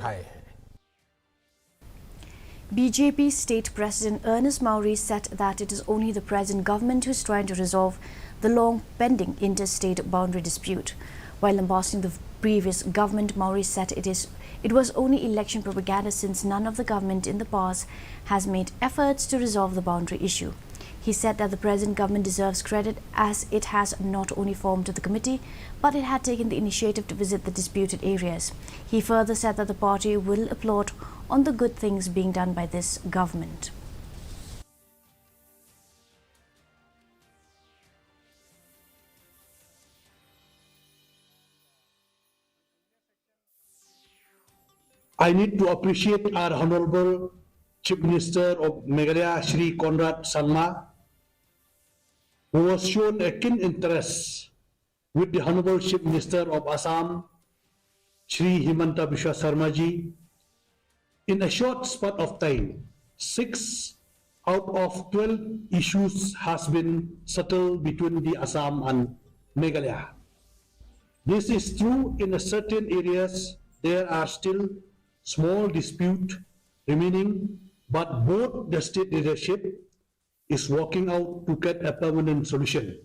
Hi. BJP State President Ernest Maury said that it is only the present government who is trying to resolve the long-pending interstate boundary dispute. While lambasting the previous government, Maury said it was only election propaganda since none of the government in the past has made efforts to resolve the boundary issue. He said that the present government deserves credit as it has not only formed the committee, but it had taken the initiative to visit the disputed areas. He further said that the party will applaud on the good things being done by this government. I need to appreciate our Honorable Chief Minister of Meghalaya, Shri Conrad Sangma, who has shown a keen interest with the Honorable Chief Minister of Assam, Shri Himanta Biswa Sarma ji. In a short span of time, 6 out of 12 issues has been settled between the Assam and Meghalaya. This is true in certain areas. There are still small disputes remaining, but both the state leadership is working out to get a permanent solution.